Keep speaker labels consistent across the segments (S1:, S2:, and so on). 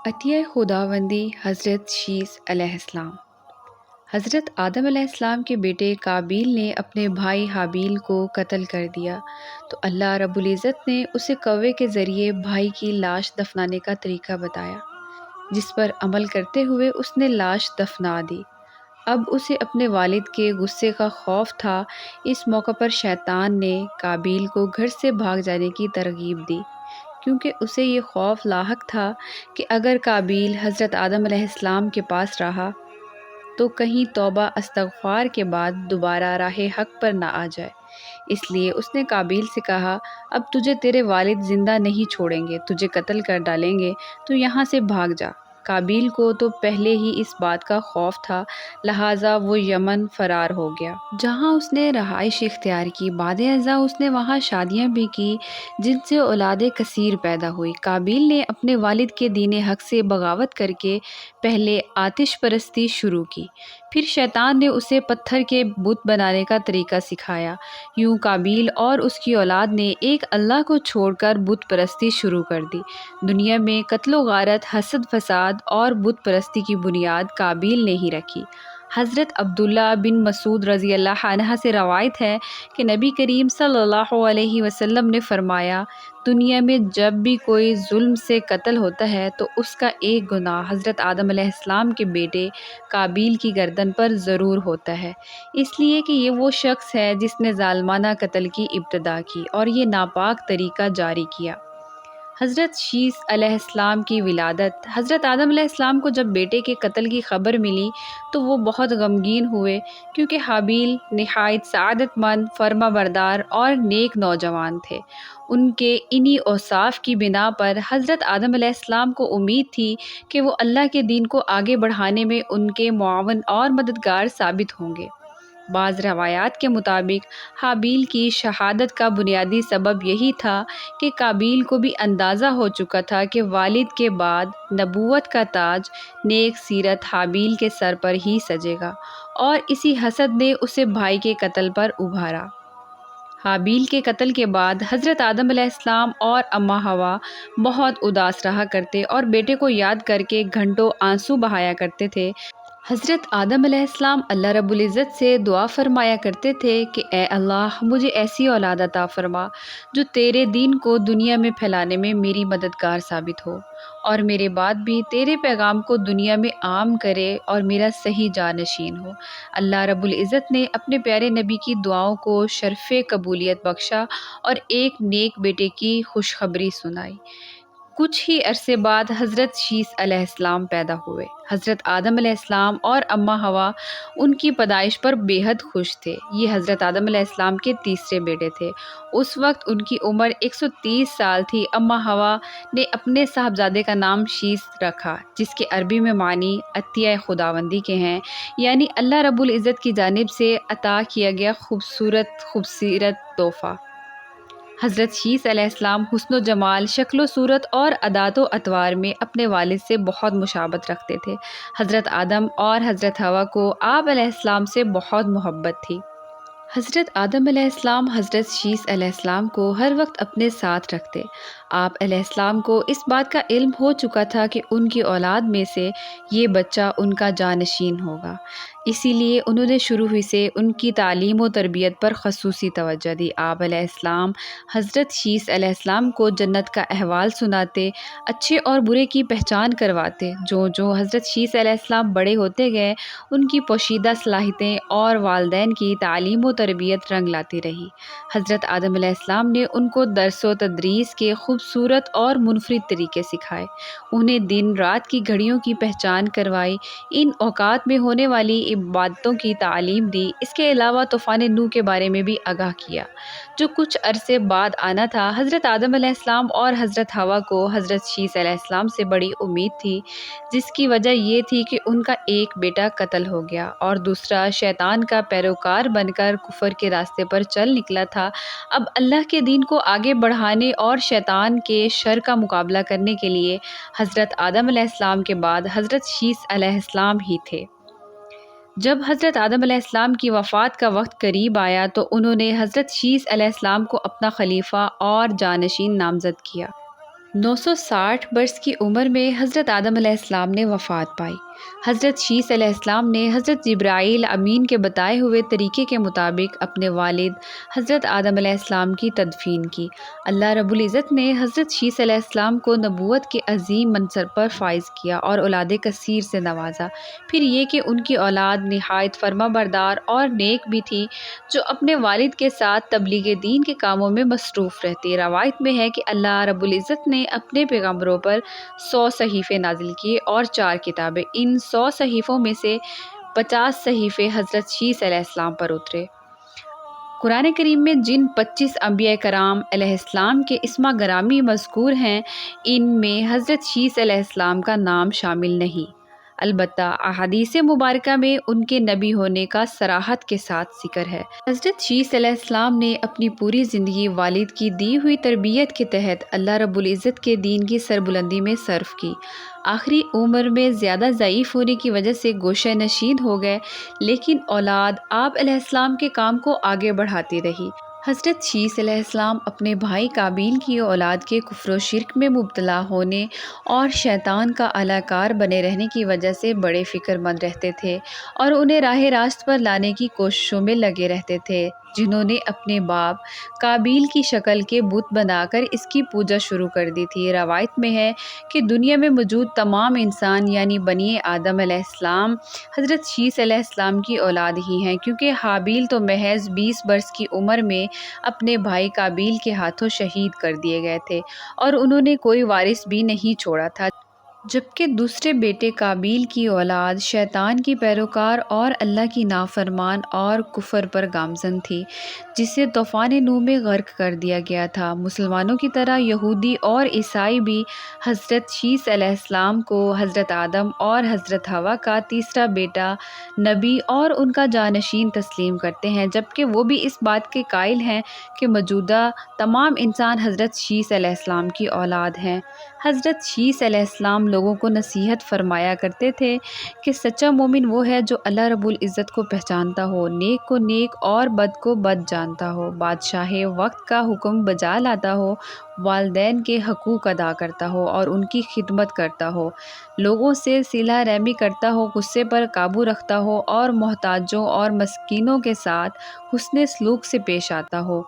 S1: عطیہ خداوندی حضرت شیس علیہ السلام۔ حضرت آدم علیہ السلام کے بیٹے قابیل نے اپنے بھائی حابیل کو قتل کر دیا تو اللہ رب العزت نے اسے کوے کے ذریعے بھائی کی لاش دفنانے کا طریقہ بتایا، جس پر عمل کرتے ہوئے اس نے لاش دفنا دی۔ اب اسے اپنے والد کے غصے کا خوف تھا۔ اس موقع پر شیطان نے قابیل کو گھر سے بھاگ جانے کی ترغیب دی، کیونکہ اسے یہ خوف لاحق تھا کہ اگر قابیل حضرت آدم علیہ السلام کے پاس رہا تو کہیں توبہ استغفار کے بعد دوبارہ راہ حق پر نہ آ جائے۔ اس لیے اس نے قابیل سے کہا، اب تجھے تیرے والد زندہ نہیں چھوڑیں گے، تجھے قتل کر ڈالیں گے، تو یہاں سے بھاگ جا۔ قابیل کو تو پہلے ہی اس بات کا خوف تھا، لہٰذا وہ یمن فرار ہو گیا، جہاں اس نے رہائش اختیار کی۔ بعد ازاں اس نے وہاں شادیاں بھی کی، جن سے اولاد کثیر پیدا ہوئی۔ قابیل نے اپنے والد کے دین حق سے بغاوت کر کے پہلے آتش پرستی شروع کی، پھر شیطان نے اسے پتھر کے بت بنانے کا طریقہ سکھایا۔ یوں قابیل اور اس کی اولاد نے ایک اللہ کو چھوڑ کر بت پرستی شروع کر دی۔ دنیا میں قتل و غارت، حسد، فساد اور بت پرستی کی بنیاد قابیل نے ہی رکھی۔ حضرت عبداللہ بن مسعود رضی اللہ عنہ سے روایت ہے کہ نبی کریم صلی اللہ علیہ وسلم نے فرمایا، دنیا میں جب بھی کوئی ظلم سے قتل ہوتا ہے تو اس کا ایک گناہ حضرت آدم علیہ السلام کے بیٹے قابیل کی گردن پر ضرور ہوتا ہے، اس لیے کہ یہ وہ شخص ہے جس نے ظالمانہ قتل کی ابتدا کی اور یہ ناپاک طریقہ جاری کیا۔ حضرت شیس علیہ السلام کی ولادت۔ حضرت آدم علیہ السلام کو جب بیٹے کے قتل کی خبر ملی تو وہ بہت غمگین ہوئے، کیونکہ حابیل نہایت سعادت مند، فرما بردار اور نیک نوجوان تھے۔ ان کے انہی اوصاف کی بنا پر حضرت آدم علیہ السلام کو امید تھی کہ وہ اللہ کے دین کو آگے بڑھانے میں ان کے معاون اور مددگار ثابت ہوں گے۔ بعض روایات کے مطابق حابیل کی شہادت کا بنیادی سبب یہی تھا کہ قابیل کو بھی اندازہ ہو چکا تھا کہ والد کے بعد نبوت کا تاج نیک سیرت حابیل کے سر پر ہی سجے گا، اور اسی حسد نے اسے بھائی کے قتل پر ابھارا۔ حابیل کے قتل کے بعد حضرت آدم علیہ السلام اور اماں حوا بہت اداس رہا کرتے اور بیٹے کو یاد کر کے گھنٹوں آنسو بہایا کرتے تھے۔ حضرت آدم علیہ السلام اللہ رب العزت سے دعا فرمایا کرتے تھے کہ اے اللہ، مجھے ایسی اولاد عطا فرما جو تیرے دین کو دنیا میں پھیلانے میں میری مددگار ثابت ہو، اور میرے بعد بھی تیرے پیغام کو دنیا میں عام کرے اور میرا صحیح جانشین ہو۔ اللہ رب العزت نے اپنے پیارے نبی کی دعاؤں کو شرف قبولیت بخشا اور ایک نیک بیٹے کی خوشخبری سنائی۔ کچھ ہی عرصے بعد حضرت شیس علیہ السلام پیدا ہوئے۔ حضرت آدم علیہ السلام اور اماں حوا ان کی پیدائش پر بے حد خوش تھے۔ یہ حضرت آدم علیہ السلام کے تیسرے بیٹے تھے۔ اس وقت ان کی عمر 130 سال تھی۔ اماں حوا نے اپنے صاحبزادے کا نام شیس رکھا، جس کے عربی میں معنی عطیہ خداوندی کے ہیں، یعنی اللہ رب العزت کی جانب سے عطا کیا گیا خوبصورت تحفہ۔ حضرت شیس علیہ السلام حسن و جمال، شکل و صورت اور عادات و اطوار میں اپنے والد سے بہت مشابہت رکھتے تھے۔ حضرت آدم اور حضرت حوا کو آپ علیہ السلام سے بہت محبت تھی۔ حضرت آدم علیہ السلام حضرت شیس علیہ السلام کو ہر وقت اپنے ساتھ رکھتے۔ آپ علیہ السلام کو اس بات کا علم ہو چکا تھا کہ ان کی اولاد میں سے یہ بچہ ان کا جانشین ہوگا، اسی لیے انہوں نے شروع ہی سے ان کی تعلیم و تربیت پر خصوصی توجہ دی۔ آپ علیہ السلام حضرت شیس علیہ السلام کو جنت کا احوال سناتے، اچھے اور برے کی پہچان کرواتے۔ جو حضرت شیس علیہ السلام بڑے ہوتے گئے، ان کی پوشیدہ صلاحیتیں اور والدین کی تعلیم و تربیت رنگ لاتی رہی۔ حضرت آدم علیہ السلام نے ان کو درس و تدریس کے خوبصورت اور منفرد طریقے سکھائے، انہیں دن رات کی گھڑیوں کی پہچان کروائی، ان اوقات میں ہونے والی عبادتوں کی تعلیم دی۔ اس کے علاوہ طوفان نوح کے بارے میں بھی آگاہ کیا، جو کچھ عرصے بعد آنا تھا۔ حضرت آدم علیہ السلام اور حضرت حوا کو حضرت شیس علیہ السلام سے بڑی امید تھی، جس کی وجہ یہ تھی کہ ان کا ایک بیٹا قتل ہو گیا اور دوسرا شیطان کا پیروکار بن کر کفر کے راستے پر چل نکلا تھا۔ اب اللہ کے دین کو آگے بڑھانے اور شیطان کے شر کا مقابلہ کرنے کے لیے حضرت آدم علیہ السلام کے بعد حضرت شیس علیہ السلام ہی تھے۔ جب حضرت آدم علیہ السلام کی وفات کا وقت قریب آیا تو انہوں نے حضرت شیس علیہ السلام کو اپنا خلیفہ اور جانشین نامزد کیا۔ 960 برس کی عمر میں حضرت آدم علیہ السلام نے وفات پائی۔ حضرت شیث علیہ السلام نے حضرت جبرائیل امین کے بتائے ہوئے طریقے کے مطابق اپنے والد حضرت آدم علیہ السلام کی تدفین کی۔ اللہ رب العزت نے حضرت شیث علیہ السلام کو نبوت کے عظیم منصب پر فائز کیا اور اولاد کثیر سے نوازا۔ پھر یہ کہ ان کی اولاد نہایت فرما بردار اور نیک بھی تھی، جو اپنے والد کے ساتھ تبلیغ دین کے کاموں میں مصروف رہتی۔ روایت میں ہے کہ اللہ رب العزت نے اپنے پیغمبروں پر 100 صحیفے نازل کیے اور 4 کتابیں۔ ان 100 صحیفوں میں سے 50 صحیفے حضرت شیث علیہ السلام پر اترے۔ قرآن کریم میں جن 25 انبیاء کرام علیہ السلام کے اسما گرامی مذکور ہیں، ان میں حضرت شیث علیہ السلام کا نام شامل نہیں، البتہ احادیث مبارکہ میں ان کے نبی ہونے کا صراحت کے ساتھ ذکر ہے۔ حضرت شیث علیہ السلام نے اپنی پوری زندگی والد کی دی ہوئی تربیت کے تحت اللہ رب العزت کے دین کی سربلندی میں صرف کی۔ آخری عمر میں زیادہ ضعیف ہونے کی وجہ سے گوشہ نشین ہو گئے، لیکن اولاد آپ علیہ السلام کے کام کو آگے بڑھاتی رہی۔ حضرت شیث علیہ السلام اپنے بھائی قابیل کی اولاد کے کفر و شرک میں مبتلا ہونے اور شیطان کا اعلی کار بنے رہنے کی وجہ سے بڑے فکر مند رہتے تھے اور انہیں راہ راست پر لانے کی کوششوں میں لگے رہتے تھے، جنہوں نے اپنے باپ قابیل کی شکل کے بت بنا کر اس کی پوجا شروع کر دی تھی۔ روایت میں ہے کہ دنیا میں موجود تمام انسان یعنی بنی آدم علیہ السلام حضرت شیث علیہ السلام کی اولاد ہی ہیں، کیونکہ حابیل تو محض 20 برس کی عمر میں اپنے بھائی قابیل کے ہاتھوں شہید کر دیے گئے تھے اور انہوں نے کوئی وارث بھی نہیں چھوڑا تھا، جبکہ دوسرے بیٹے قابیل کی اولاد شیطان کی پیروکار اور اللہ کی نافرمان اور کفر پر گامزن تھی، جسے طوفان نوح میں غرق کر دیا گیا تھا۔ مسلمانوں کی طرح یہودی اور عیسائی بھی حضرت شیث علیہ السلام کو حضرت آدم اور حضرت حوا کا تیسرا بیٹا، نبی اور ان کا جانشین تسلیم کرتے ہیں، جبکہ وہ بھی اس بات کے قائل ہیں کہ موجودہ تمام انسان حضرت شیث علیہ السلام کی اولاد ہیں۔ حضرت شیث علیہ السلام لوگوں کو نصیحت فرمایا کرتے تھے کہ سچا مومن وہ ہے جو اللہ رب العزت کو پہچانتا ہو، نیک کو نیک اور بد کو بد جانتا ہو، بادشاہ وقت کا حکم بجا لاتا ہو، والدین کے حقوق ادا کرتا ہو اور ان کی خدمت کرتا ہو، لوگوں سے صلہ رحمی کرتا ہو، غصے پر قابو رکھتا ہو اور محتاجوں اور مسکینوں کے ساتھ حسن سلوک سے پیش آتا ہو،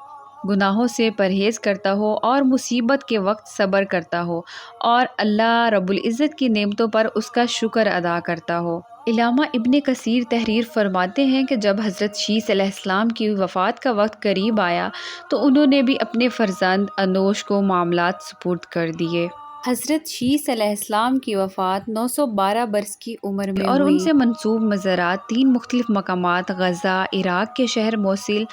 S1: گناہوں سے پرہیز کرتا ہو اور مصیبت کے وقت صبر کرتا ہو اور اللہ رب العزت کی نعمتوں پر اس کا شکر ادا کرتا ہو۔ علامہ ابن کثیر تحریر فرماتے ہیں کہ جب حضرت شیث علیہ السلام کی وفات کا وقت قریب آیا تو انہوں نے بھی اپنے فرزند انوش کو معاملات سپرد کر دیے۔ حضرت شیث علیہ السلام کی وفات 912 برس کی عمر میں اور ان سے منسوب مزارات 3 مختلف مقامات غزہ، عراق کے شہر موصل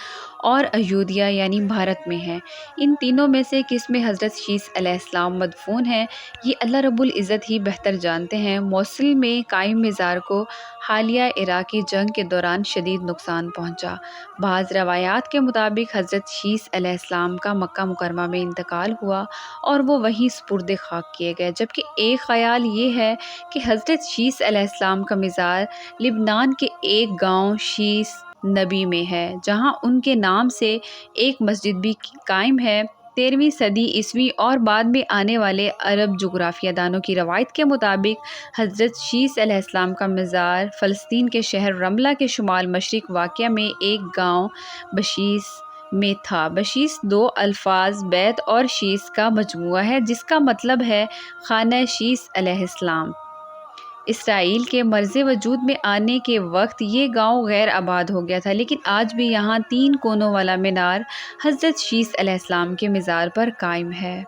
S1: اور ایودھیا یعنی بھارت میں ہیں۔ ان تینوں میں سے کس میں حضرت شیث علیہ السلام مدفون ہیں، یہ اللہ رب العزت ہی بہتر جانتے ہیں۔ موصل میں قائم مزار کو حالیہ عراقی جنگ کے دوران شدید نقصان پہنچا۔ بعض روایات کے مطابق حضرت شیث علیہ السلام کا مکہ مکرمہ میں انتقال ہوا اور وہ وہیں سپرد خاک کیے گئے، جبکہ ایک خیال یہ ہے کہ حضرت شیث علیہ السلام کا مزار لبنان کے ایک گاؤں شیث نبی میں ہے، جہاں ان کے نام سے ایک مسجد بھی قائم ہے۔ 13ویں صدی عیسوی اور بعد میں آنے والے عرب جغرافیہ دانوں کی روایت کے مطابق حضرت شیث علیہ السلام کا مزار فلسطین کے شہر رملہ کے شمال مشرق واقع میں ایک گاؤں بشیس میں تھا۔ بشیس 2 الفاظ بیت اور شیث کا مجموعہ ہے، جس کا مطلب ہے خانہ شیث علیہ السلام۔ اسرائیل کے مرز وجود میں آنے کے وقت یہ گاؤں غیر آباد ہو گیا تھا، لیکن آج بھی یہاں 3 کونوں والا مینار حضرت شیث علیہ السلام کے مزار پر قائم ہے۔